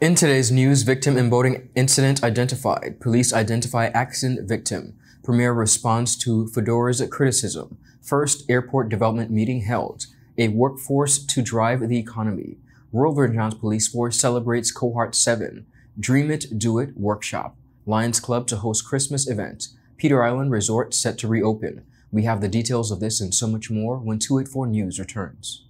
In today's news, victim in boating incident identified. Police identify accident victim. Premier responds to FODOR'S criticism. First airport development meeting held. A workforce to drive the economy. Royal Virgin Islands Police Force celebrates Cohort 7. Dream It, Do It workshop. Lions Club to host Christmas event. Peter Island Resort set to reopen. We have the details of this and so much more when 284 News returns.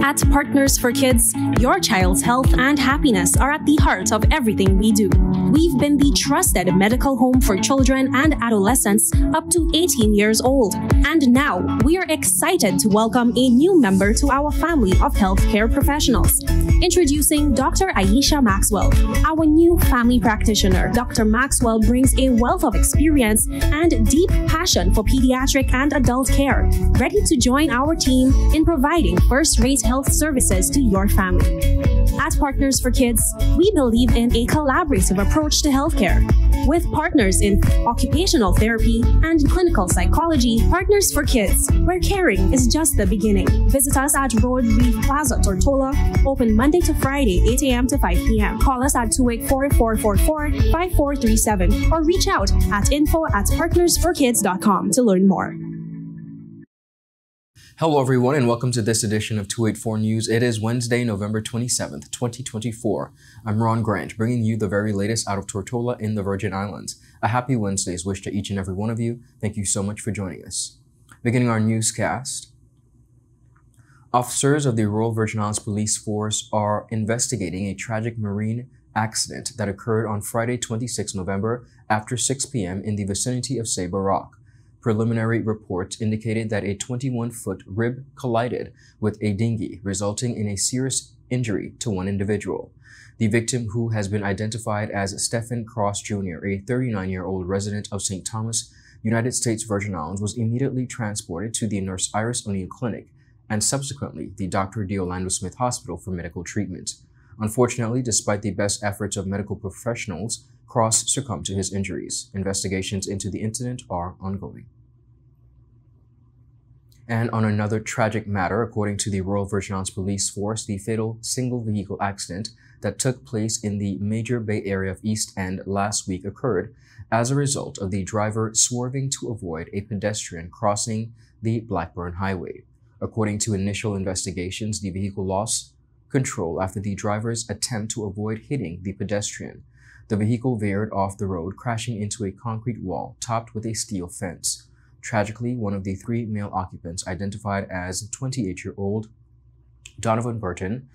At Partners for Kids, your child's health and happiness are at the heart of everything we do. We've been the trusted medical home for children and adolescents up to 18 years old. And now, we are excited to welcome a new member to our family of healthcare professionals. Introducing Dr. Aisha Maxwell, our new family practitioner. Dr. Maxwell brings a wealth of experience and deep passion for pediatric and adult care, ready to join our team in providing first-rate health services to your family. At Partners for Kids, we believe in a collaborative approach to healthcare. With partners in occupational therapy and clinical psychology, Partners for Kids, where caring is just the beginning. Visit us at Road Reef Plaza, Tortola, open Monday to Friday, 8 a.m. to 5 p.m. Call us at 284-444-5437 or reach out at info@partnersforkids.com to learn more. Hello everyone and welcome to this edition of 284 News. It is Wednesday, November 27th, 2024. I'm Ron Grant, bringing you the very latest out of Tortola in the Virgin Islands. A happy Wednesday is wished to each and every one of you. Thank you so much for joining us. Beginning our newscast, officers of the Royal Virgin Islands Police Force are investigating a tragic marine accident that occurred on Friday, 26 November after 6 p.m. in the vicinity of Sabre Rock. Preliminary reports indicated that a 21-foot rib collided with a dinghy, resulting in a serious injury to one individual. The victim, who has been identified as Stephen Cross Jr., a 39-year-old resident of St. Thomas, United States Virgin Islands, was immediately transported to the Nurse Iris O'Neill Clinic and subsequently the Dr. D. Orlando Smith Hospital for medical treatment. Unfortunately, despite the best efforts of medical professionals, Cross succumbed to his injuries. Investigations into the incident are ongoing. And on another tragic matter, according to the Royal Virgin Islands Police Force, the fatal single-vehicle accident that took place in the major Bay Area of East End last week occurred as a result of the driver swerving to avoid a pedestrian crossing the Blackburn Highway. According to initial investigations, the vehicle lost control after the driver's attempt to avoid hitting the pedestrian. The vehicle veered off the road, crashing into a concrete wall topped with a steel fence. Tragically, one of the three male occupants, identified as 28-year-old Donovan Burton,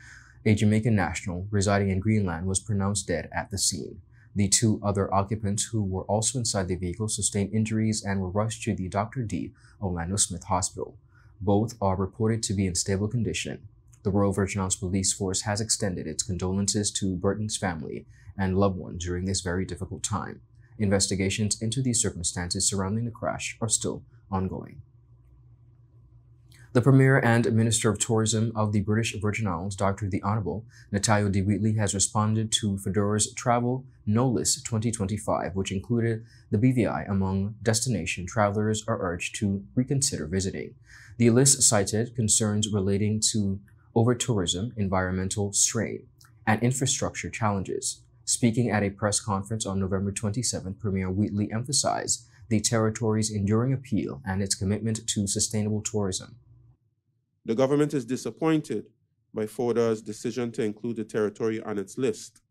a Jamaican national residing in Greenland, was pronounced dead at the scene. The two other occupants, who were also inside the vehicle, sustained injuries and were rushed to the Dr. D. Orlando Smith Hospital. Both are reported to be in stable condition. The Royal Virgin Islands Police Force has extended its condolences to Burton's family and loved ones during this very difficult time. Investigations into the circumstances surrounding the crash are still ongoing. The Premier and Minister of Tourism of the British Virgin Islands, Dr. the Honourable Natalia de Wheatley, has responded to FODOR'S Travel No List 2025, which included the BVI among destination travelers are urged to reconsider visiting. The list cited concerns relating to over-tourism, environmental strain, and infrastructure challenges. Speaking at a press conference on November 27th, Premier Wheatley emphasized the territory's enduring appeal and its commitment to sustainable tourism. The government is disappointed by FODOR'S decision to include the territory on its list.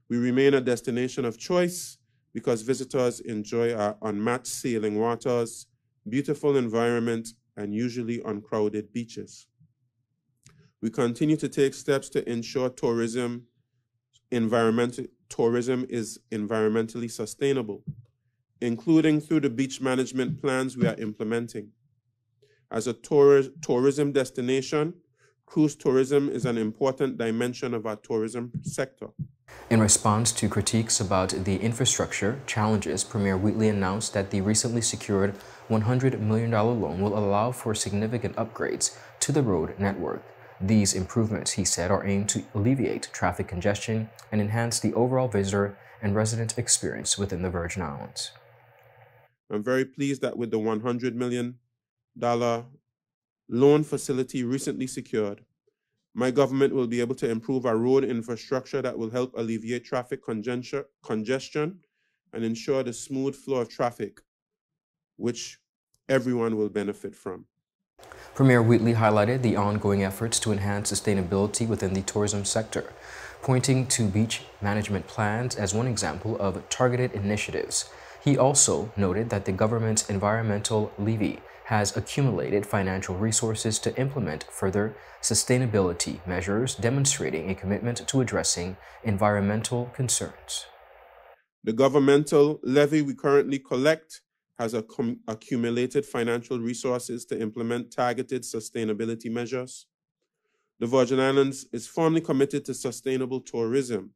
We remain a destination of choice because visitors enjoy our unmatched sailing waters, beautiful environment, and usually uncrowded beaches. We continue to take steps to ensure tourism is environmentally sustainable, including through the beach management plans we are implementing. As a tourism destination, cruise tourism is an important dimension of our tourism sector. In response to critiques about the infrastructure challenges, Premier Wheatley announced that the recently secured $100 million loan will allow for significant upgrades to the road network. These improvements, he said, are aimed to alleviate traffic congestion and enhance the overall visitor and resident experience within the Virgin Islands. I'm very pleased that with the $100 million loan facility recently secured, My government will be able to improve our road infrastructure that will help alleviate traffic congestion and ensure the smooth flow of traffic, which everyone will benefit from. Premier Wheatley highlighted the ongoing efforts to enhance sustainability within the tourism sector, pointing to beach management plans as one example of targeted initiatives. He also noted that the government's environmental levy has accumulated financial resources to implement further sustainability measures, demonstrating a commitment to addressing environmental concerns. The governmental levy we currently collect has accumulated financial resources to implement targeted sustainability measures. The Virgin Islands is firmly committed to sustainable tourism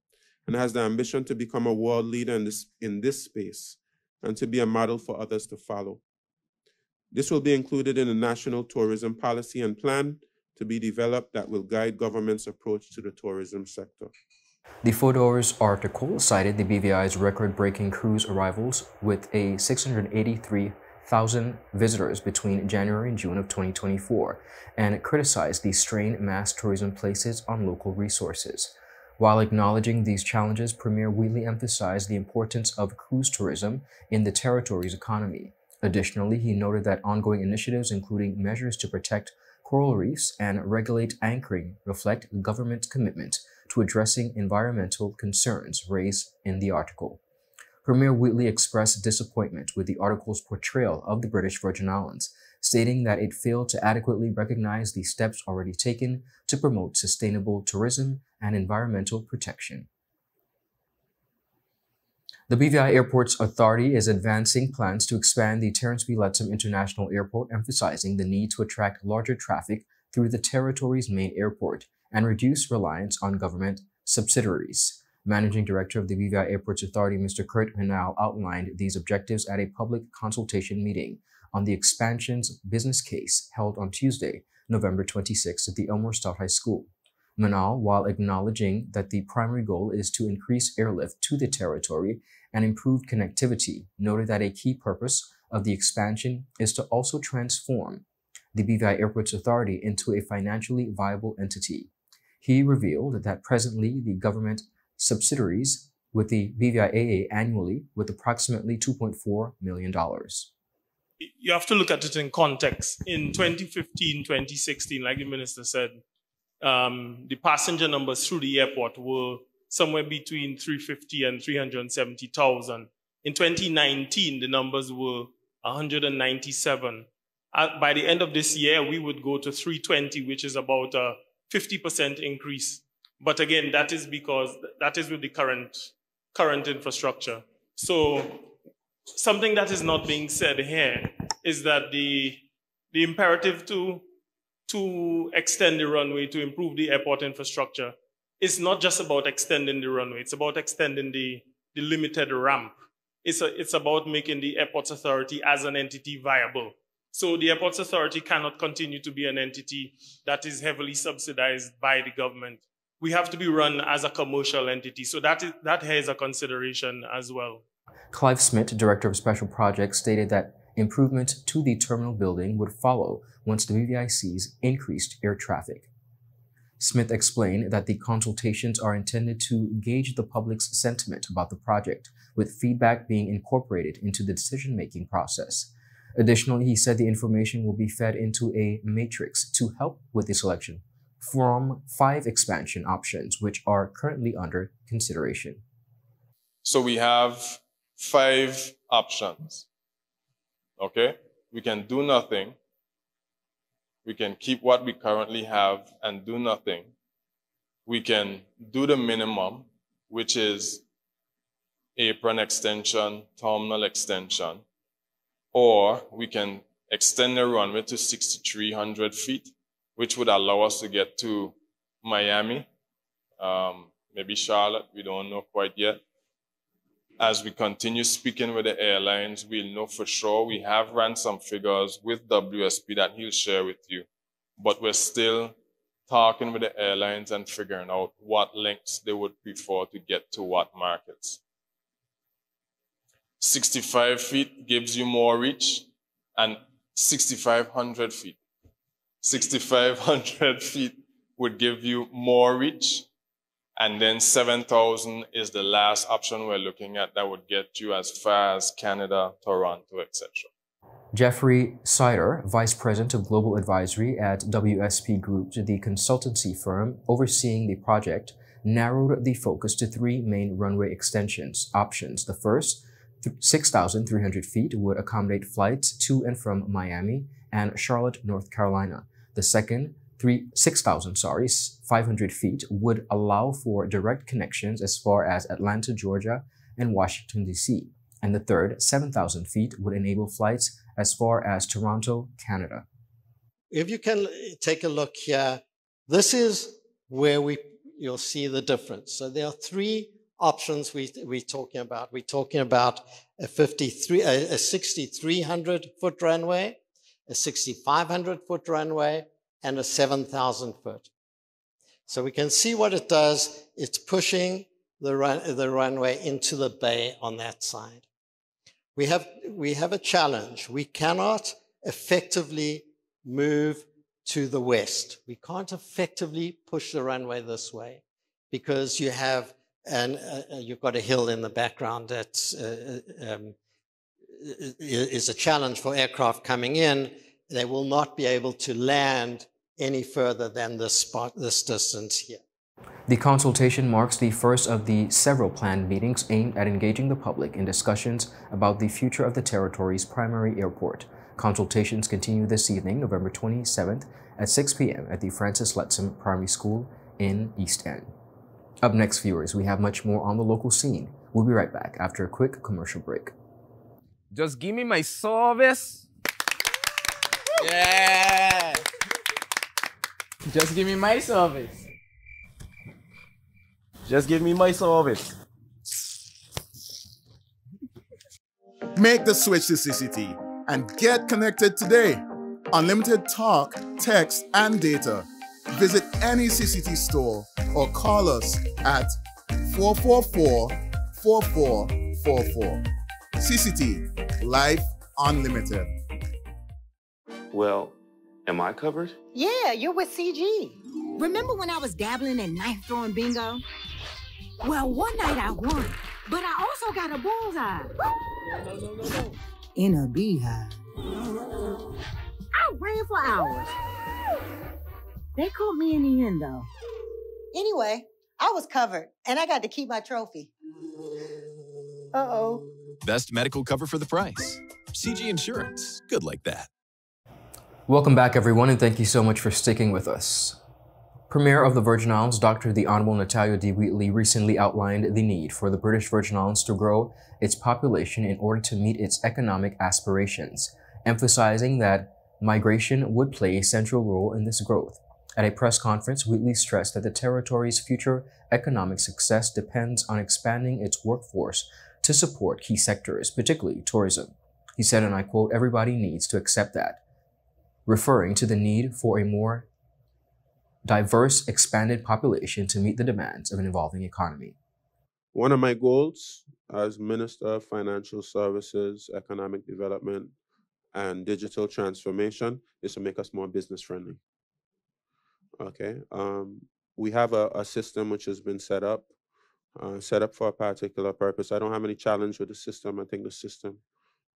and has the ambition to become a world leader in this space and to be a model for others to follow. This will be included in a national tourism policy and plan to be developed that will guide government's approach to the tourism sector. The FODOR'S article cited the BVI's record-breaking cruise arrivals with 683,000 visitors between January and June of 2024 and criticized the strain mass tourism places on local resources. While acknowledging these challenges, Premier Wheatley emphasized the importance of cruise tourism in the territory's economy. Additionally, he noted that ongoing initiatives, including measures to protect coral reefs and regulate anchoring, reflect the government's commitment to addressing environmental concerns raised in the article. Premier Wheatley expressed disappointment with the article's portrayal of the British Virgin Islands, stating that it failed to adequately recognize the steps already taken to promote sustainable tourism and environmental protection. The BVI Airports Authority is advancing plans to expand the Terence B. Lettsome International Airport, emphasizing the need to attract larger traffic through the territory's main airport and reduce reliance on government subsidiaries. Managing Director of the BVI Airports Authority, Mr. Kurt Hinal, outlined these objectives at a public consultation meeting on the expansion's business case held on Tuesday, November 26 at the Elmore Stout High School. Manal, while acknowledging that the primary goal is to increase airlift to the territory and improve connectivity, noted that a key purpose of the expansion is to also transform the BVI Airports Authority into a financially viable entity. He revealed that presently the government subsidiaries with the BVIAA annually with approximately $2.4 million. You have to look at it in context. In 2015, 2016, like the minister said, the passenger numbers through the airport were somewhere between 350 and 370,000. In 2019, the numbers were 197. By the end of this year, we would go to 320, which is about a 50% increase. But again, that is because that is with the current infrastructure. So something that is not being said here is that the imperative to extend the runway, to improve the airport infrastructure, is not just about extending the runway. It's about extending the limited ramp. It's about making the Airports Authority as an entity viable. So the Airports Authority cannot continue to be an entity that is heavily subsidized by the government. We have to be run as a commercial entity. So that here is a consideration as well. Clive Smith, Director of Special Projects, stated that improvement to the terminal building would follow once the BVI sees increased air traffic. Smith explained that the consultations are intended to gauge the public's sentiment about the project, with feedback being incorporated into the decision-making process. Additionally, he said the information will be fed into a matrix to help with the selection from 5 expansion options, which are currently under consideration. So we have 5 options, okay? We can do nothing. We can keep what we currently have and do nothing. We can do the minimum, which is apron extension, terminal extension, or we can extend the runway to 6,300 feet, which would allow us to get to Miami, maybe Charlotte, we don't know quite yet. As we continue speaking with the airlines, we'll know for sure. We have ran some figures with WSP that he'll share with you, but we're still talking with the airlines and figuring out what lengths they would prefer to get to what markets. 65 feet gives you more reach, and 6,500 feet. 6,500 feet would give you more reach. And then 7,000 is the last option we're looking at that would get you as far as Canada, Toronto, etc. Jeffrey Sider, Vice President of Global Advisory at WSP Group, the consultancy firm overseeing the project, narrowed the focus to three main runway extensions options. The first, 6,300 feet, would accommodate flights to and from Miami and Charlotte, North Carolina. The second, 500 feet, would allow for direct connections as far as Atlanta, Georgia, and Washington, D.C. And the third, 7,000 feet, would enable flights as far as Toronto, Canada. If you can take a look here, this is where you'll see the difference. So there are three options we're talking about. We're talking about a 6,300 foot runway, a 6,500 foot runway, and a 7,000 foot. So we can see what it does. It's pushing the runway into the bay on that side. We have a challenge. We cannot effectively move to the west. We can't effectively push the runway this way because you have you've got a hill in the background that is a challenge for aircraft coming in. They will not be able to land any further than this distance here. The consultation marks the first of the several planned meetings aimed at engaging the public in discussions about the future of the territory's primary airport. Consultations continue this evening, November 27th at 6 p.m. at the Francis Lettsome Primary School in East End. Up next, viewers, we have much more on the local scene. We'll be right back after a quick commercial break. Just give me my service. Yeah. Just give me my service. Just give me my service. Make the switch to CCT and get connected today. Unlimited talk, text, and data. Visit any CCT store or call us at 444-4444. CCT, Life Unlimited. Well, am I covered? Yeah, you're with CG. Remember when I was dabbling in knife-throwing bingo? Well, one night I won, but I also got a bullseye. No. In a beehive. I ran for hours. They caught me in the end, though. Anyway, I was covered, and I got to keep my trophy. Uh-oh. Best medical cover for the price. CG Insurance. Good like that. Welcome back, everyone, and thank you so much for sticking with us. Premier of the Virgin Islands, Dr. the Honorable Natalia D. Wheatley, recently outlined the need for the British Virgin Islands to grow its population in order to meet its economic aspirations, emphasizing that migration would play a central role in this growth. At a press conference, Wheatley stressed that the territory's future economic success depends on expanding its workforce to support key sectors, particularly tourism. He said, and I quote, "Everybody needs to accept that," referring to the need for a more diverse, expanded population to meet the demands of an evolving economy. One of my goals as Minister of Financial Services, Economic Development, and Digital Transformation is to make us more business friendly. Okay, we have a system which has been set up for a particular purpose. I don't have any challenge with the system. I think the system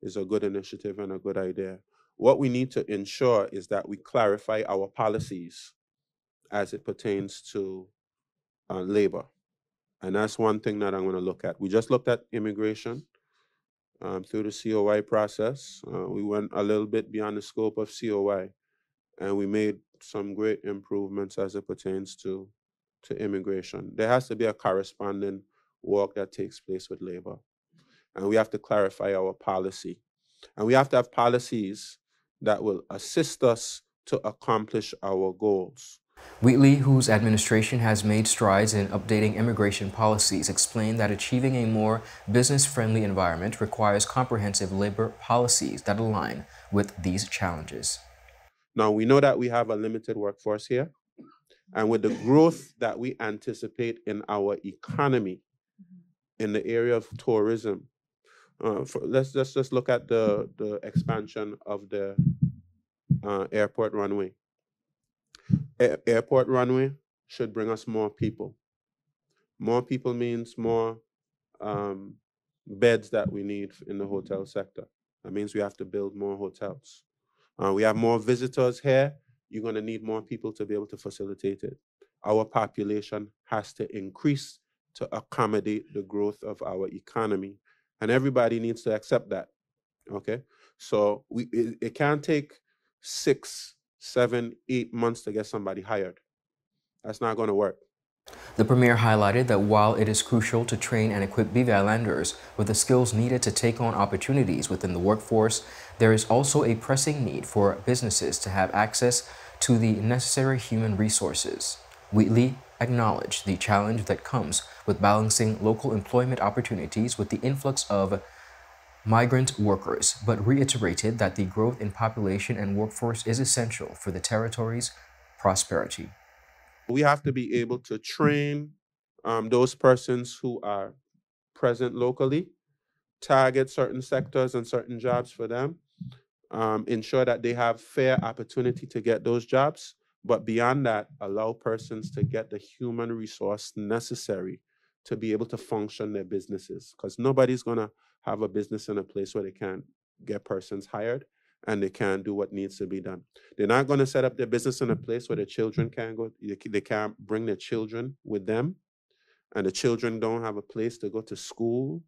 is a good initiative and a good idea. What we need to ensure is that we clarify our policies as it pertains to labor. And that's one thing that I'm going to look at. We just looked at immigration through the COI process. We went a little bit beyond the scope of COI, and we made some great improvements as it pertains to immigration. There has to be a corresponding work that takes place with labor. And we have to clarify our policy. And we have to have policies that will assist us to accomplish our goals. Wheatley, whose administration has made strides in updating immigration policies, explained that achieving a more business-friendly environment requires comprehensive labor policies that align with these challenges. Now, we know that we have a limited workforce here, and with the growth that we anticipate in our economy, in the area of tourism, let's just look at the expansion of the airport runway. airport runway should bring us more people. More people means more beds that we need in the hotel sector. That means we have to build more hotels. We have more visitors here. You're going to need more people to be able to facilitate it. Our population has to increase to accommodate the growth of our economy. And everybody needs to accept that, okay? So it can't take 6, 7, 8 months to get somebody hired. That's not going to work. The Premier highlighted that while it is crucial to train and equip BVI landers with the skills needed to take on opportunities within the workforce, there is also a pressing need for businesses to have access to the necessary human resources. Wheatley acknowledged the challenge that comes with balancing local employment opportunities with the influx of migrant workers, but reiterated that the growth in population and workforce is essential for the territory's prosperity. We have to be able to train those persons who are present locally, target certain sectors and certain jobs for them, ensure that they have fair opportunity to get those jobs, but beyond that, allow persons to get the human resource necessary to be able to function their businesses. Because nobody's going to have a business in a place where they can't get persons hired and they can't do what needs to be done. They're not going to set up their business in a place where their children can't go. They can't bring their children with them, and the children don't have a place to go to school.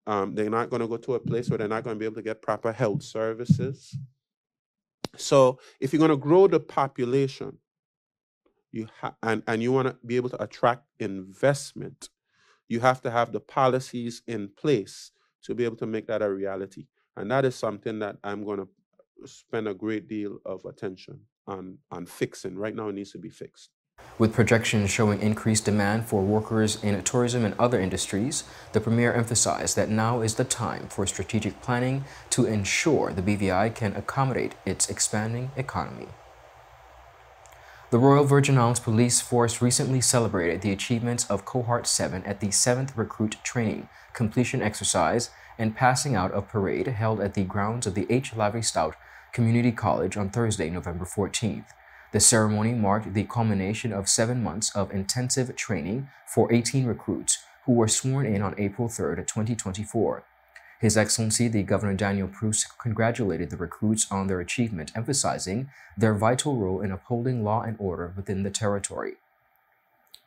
They're not going to go to a place where they're not going to be able to get proper health services. So if you're going to grow the population, and you want to be able to attract investment, you have to have the policies in place to be able to make that a reality. And that is something that I'm going to spend a great deal of attention on fixing. Right now, it needs to be fixed. With projections showing increased demand for workers in tourism and other industries, the Premier emphasized that now is the time for strategic planning to ensure the BVI can accommodate its expanding economy. The Royal Virgin Islands Police Force recently celebrated the achievements of Cohort 7 at the 7th Recruit Training Completion Exercise and passing out of parade held at the grounds of the H. Lavery Stout Community College on Thursday, November 14th. The ceremony marked the culmination of 7 months of intensive training for 18 recruits who were sworn in on April 3rd, 2024. His Excellency, the Governor Daniel Proust, congratulated the recruits on their achievement, emphasizing their vital role in upholding law and order within the territory.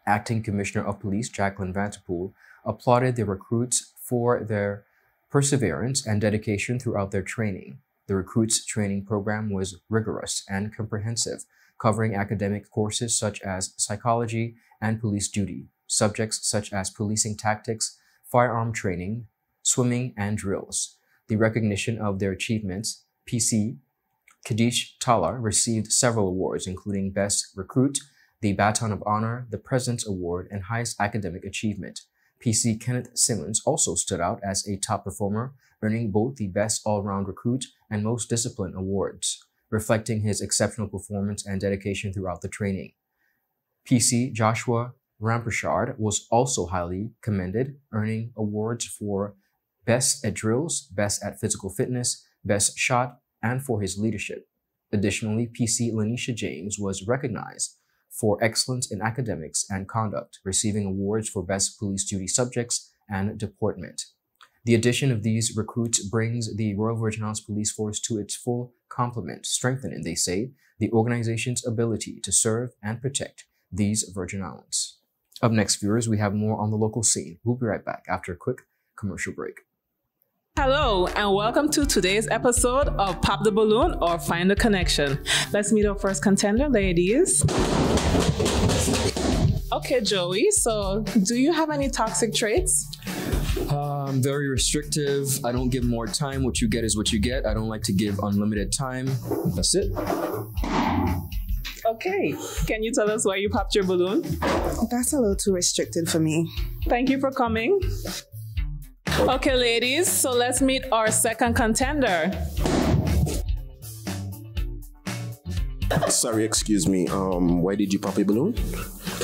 Acting Commissioner of Police Jacqueline Vanterpool applauded the recruits for their perseverance and dedication throughout their training. The recruits' training program was rigorous and comprehensive, covering academic courses such as psychology and police duty, subjects such as policing tactics, firearm training, swimming, and drills. The recognition of their achievements, PC Kadish Tala received several awards, including Best Recruit, the Baton of Honor, the President's Award, and Highest Academic Achievement. PC Kenneth Simmons also stood out as a top performer, earning both the Best All-Round Recruit and Most Disciplined awards, reflecting his exceptional performance and dedication throughout the training. PC Joshua Ramprashad was also highly commended, earning awards for Best at Drills, Best at Physical Fitness, Best Shot, and for his leadership. Additionally, PC Lanisha James was recognized for excellence in academics and conduct, receiving awards for Best Police Duty Subjects and Deportment. The addition of these recruits brings the Royal Virgin Islands Police Force to its full complement, strengthening, they say, the organization's ability to serve and protect these Virgin Islands. Up next, viewers, we have more on the local scene. We'll be right back after a quick commercial break. Hello, and welcome to today's episode of Pop the Balloon or Find the Connection. Let's meet our first contender, ladies. Okay, Joey, so do you have any toxic traits? I'm very restrictive. I don't give more time. What you get is what you get. I don't like to give unlimited time. That's it. Okay, can you tell us why you popped your balloon? That's a little too restricted for me. Thank you for coming. Okay, ladies, so let's meet our second contender. Sorry, excuse me. Why did you pop a balloon?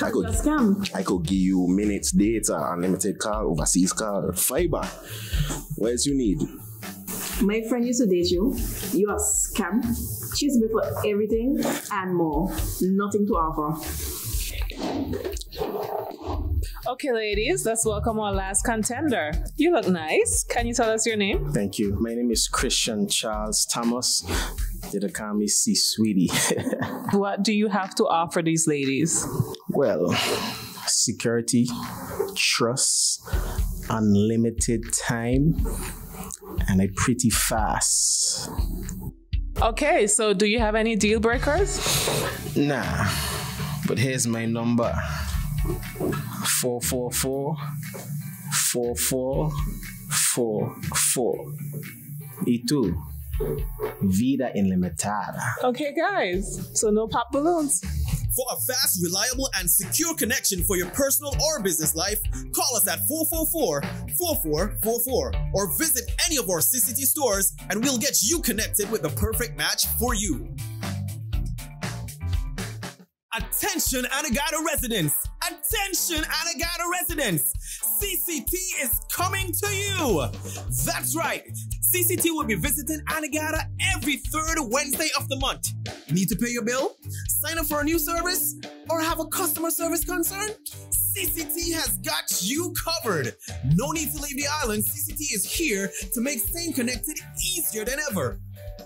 I could give you minutes, data, unlimited call, overseas call, fiber. What else you need? My friend used to date you. You are scam. She used to be for everything and more. Nothing to offer. Okay, ladies, let's welcome our last contender. You look nice. Can you tell us your name? Thank you. My name is Christian Charles Thomas. They call me C Sweetie. What do you have to offer these ladies? Well, security, trust, unlimited time, and a pretty fast. Okay, so do you have any deal breakers? Nah, but here's my number. 444-4444. Y tú, vida ilimitada. Okay, guys, so no pop balloons. For a fast, reliable, and secure connection for your personal or business life, call us at 444-4444 or visit any of our CCT stores and we'll get you connected with the perfect match for you. Attention Anegada residents! Attention Anegada residents! CCT is coming to you! That's right! CCT will be visiting Anegada every third Wednesday of the month. Need to pay your bill? Sign up for a new service? Or have a customer service concern? CCT has got you covered! No need to leave the island. CCT is here to make staying connected easier than ever.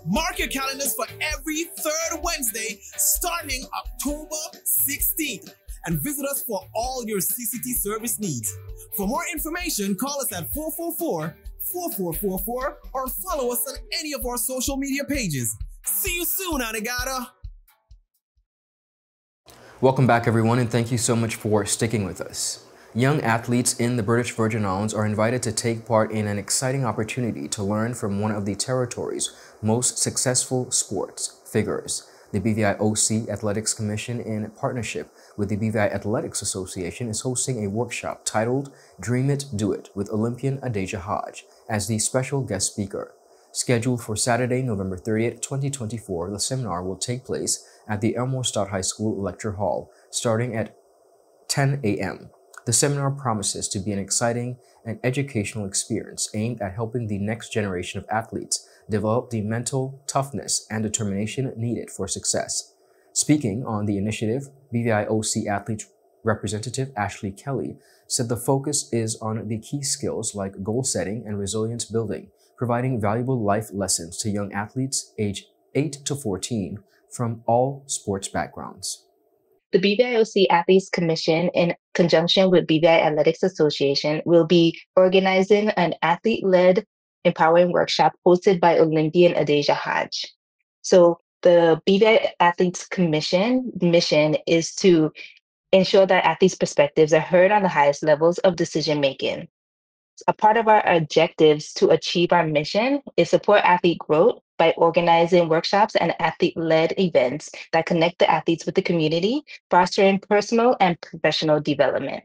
Mark your calendars for every third Wednesday starting October 16th and visit us for all your CCT service needs. For more information, call us at 444-4444 or follow us on any of our social media pages. See you soon, Anegada! Welcome back, everyone, and thank you so much for sticking with us. Young athletes in the British Virgin Islands are invited to take part in an exciting opportunity to learn from one of the territory's most successful sports figures. The BVI-OC Athletics Commission, in partnership with the BVI Athletics Association, is hosting a workshop titled Dream It, Do It with Olympian Adeja Hodge as the special guest speaker. Scheduled for Saturday, November 30th, 2024, the seminar will take place at the Elmore Stout High School Lecture Hall starting at 10 a.m. The seminar promises to be an exciting and educational experience aimed at helping the next generation of athletes develop the mental toughness and determination needed for success. Speaking on the initiative, BVI-OC Athlete Representative Ashley Kelly said the focus is on the key skills like goal setting and resilience building, providing valuable life lessons to young athletes aged 8 to 14 from all sports backgrounds. The BVI-OC Athletes Commission, in conjunction with BVI Athletics Association, will be organizing an athlete-led empowering workshop hosted by Olympian Adeja Hodge. So the BVI Athletes Commission mission is to ensure that athletes' perspectives are heard on the highest levels of decision-making. A part of our objectives to achieve our mission is support athlete growth by organizing workshops and athlete-led events that connect the athletes with the community, fostering personal and professional development.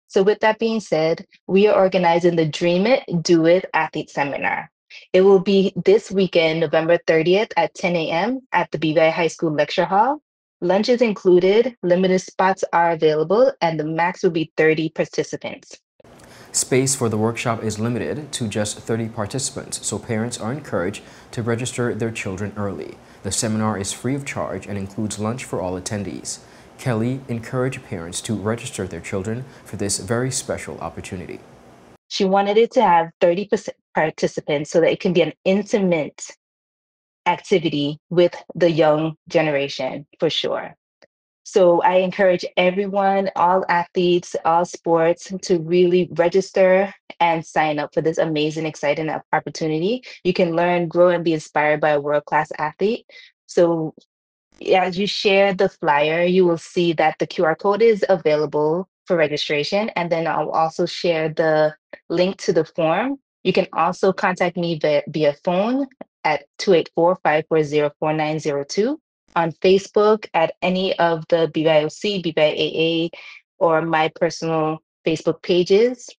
So with that being said, we are organizing the Dream It, Do It Athlete Seminar. It will be this weekend, November 30th at 10 a.m. at the BVI High School Lecture Hall. Lunch is included, limited spots are available, and the max will be 30 participants. Space for the workshop is limited to just 30 participants, so parents are encouraged to register their children early. The seminar is free of charge and includes lunch for all attendees. Kelly encouraged parents to register their children for this very special opportunity. She wanted it to have 30 participants so that it can be an intimate activity with the young generation, for sure. So I encourage everyone, all athletes, all sports, to really register and sign up for this amazing, exciting opportunity. You can learn, grow, and be inspired by a world-class athlete. So as you share the flyer, you will see that the QR code is available for registration. And then I'll also share the link to the form. You can also contact me via phone at 284-540-4902. On Facebook at any of the BVI-OC, BVI-AA, or my personal Facebook pages,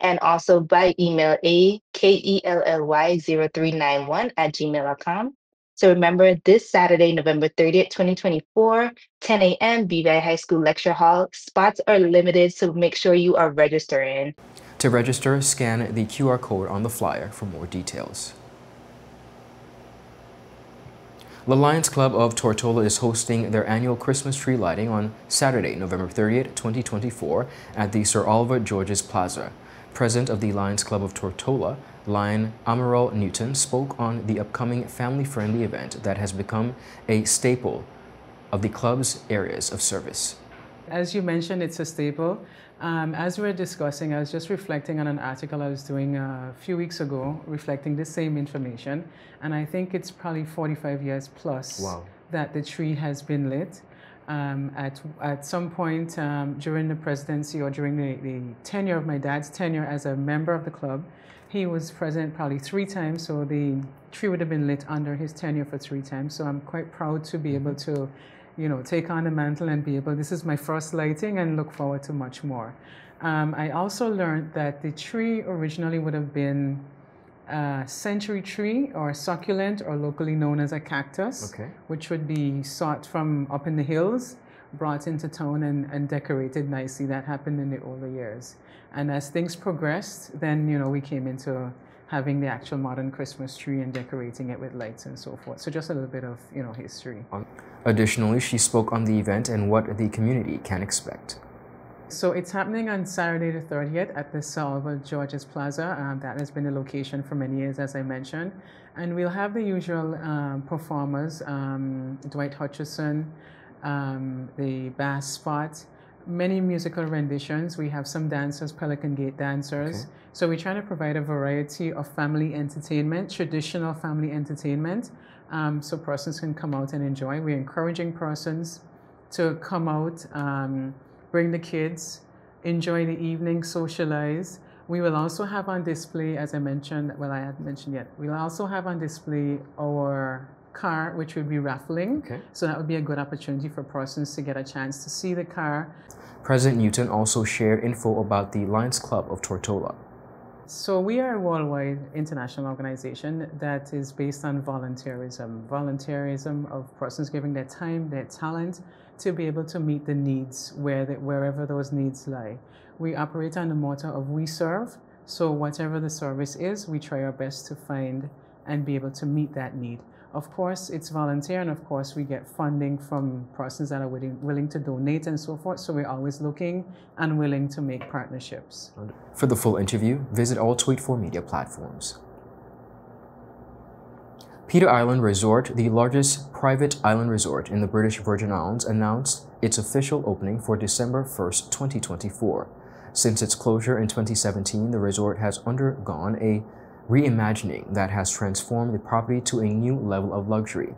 and also by email akelly0391@gmail.com. So remember, this Saturday, November 30th, 2024, 10 a.m., BVI High School Lecture Hall. Spots are limited, so make sure you are registering. To register, scan the QR code on the flyer for more details. The Lions Club of Tortola is hosting their annual Christmas tree lighting on Saturday, November 30th, 2024 at the Sir Oliver George's Plaza. President of the Lions Club of Tortola, Lion Amaral Newton, spoke on the upcoming family-friendly event that has become a staple of the club's areas of service. As you mentioned, it's a staple. As we were discussing, I was just reflecting on an article I was doing a few weeks ago, reflecting the same information, and I think it's probably 45 years plus that the tree has been lit. At some point during the presidency or during the tenure of my dad's tenure as a member of the club, he was president probably 3 times, so the tree would have been lit under his tenure for 3 times. So I'm quite proud to be able to, you know, take on the mantle and be able, this is my first lighting, and look forward to much more. I also learned that the tree originally would have been a century tree or a succulent, or locally known as a cactus, which would be sought from up in the hills, brought into town and decorated nicely. That happened in the older years. And as things progressed, then, you know, we came into having the actual modern Christmas tree and decorating it with lights and so forth. So just a little bit of, you know, history. Additionally, she spoke on the event and what the community can expect. So it's happening on Saturday the 30th at the Sir Oliver George's Plaza. That has been the location for many years, as I mentioned. And we'll have the usual performers, Dwight Hutchison, the Bass Spot, many musical renditions. We have some dancers, Pelican Gate dancers. So we're trying to provide a variety of family entertainment, traditional family entertainment, so persons can come out and enjoy. We're encouraging persons to come out, bring the kids, enjoy the evening, socialize. We will also have on display, as I mentioned, well, I hadn't mentioned yet, we'll also have on display our car, which will be raffling. So that would be a good opportunity for persons to get a chance to see the car. President Newton also shared info about the Lions Club of Tortola. So we are a worldwide international organization that is based on volunteerism of persons giving their time, their talent, to be able to meet the needs wherever those needs lie. We operate on the motto of we serve, so whatever the service is, we try our best to find and be able to meet that need. Of course, it's volunteer, and of course, we get funding from persons that are willing to donate and so forth, so we're always looking and willing to make partnerships. For the full interview, visit all Tweet4 media platforms. Peter Island Resort, the largest private island resort in the British Virgin Islands, announced its official opening for December 1st, 2024. Since its closure in 2017, the resort has undergone a reimagining that has transformed the property to a new level of luxury.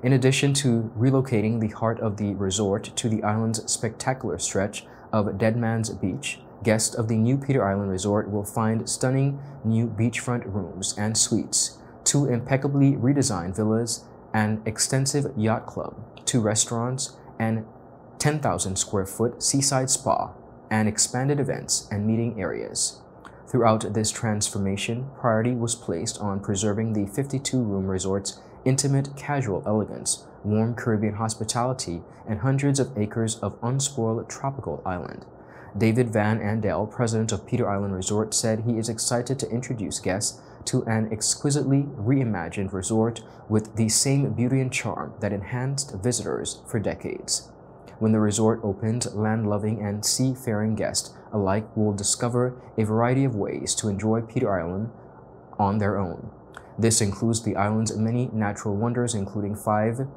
In addition to relocating the heart of the resort to the island's spectacular stretch of Deadman's Beach, guests of the new Peter Island Resort will find stunning new beachfront rooms and suites, 2 impeccably redesigned villas, an extensive yacht club, 2 restaurants, and 10,000 square foot seaside spa, and expanded events and meeting areas. Throughout this transformation, priority was placed on preserving the 52-room resort's intimate, casual elegance, warm Caribbean hospitality, and hundreds of acres of unspoiled tropical island. David Van Andel, president of Peter Island Resort, said he is excited to introduce guests to an exquisitely reimagined resort with the same beauty and charm that enhanced visitors for decades. When the resort opened, land-loving and seafaring guests alike will discover a variety of ways to enjoy Peter Island on their own. This includes the island's many natural wonders, including 5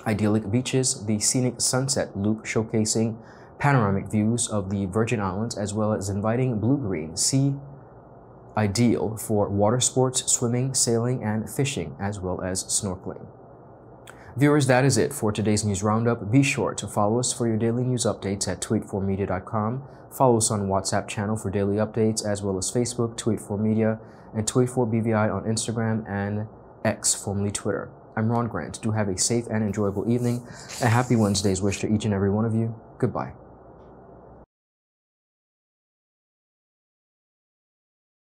idyllic beaches, the scenic sunset loop showcasing panoramic views of the Virgin Islands, as well as inviting blue-green sea, ideal for water sports, swimming, sailing, and fishing, as well as snorkeling. Viewers, that is it for today's news roundup. Be sure to follow us for your daily news updates at tweet4media.com. Follow us on WhatsApp channel for daily updates, as well as Facebook, Tweet4Media, and Tweet4BVI on Instagram and X, formerly Twitter. I'm Ron Grant. Do have a safe and enjoyable evening. A happy Wednesday's wish to each and every one of you. Goodbye.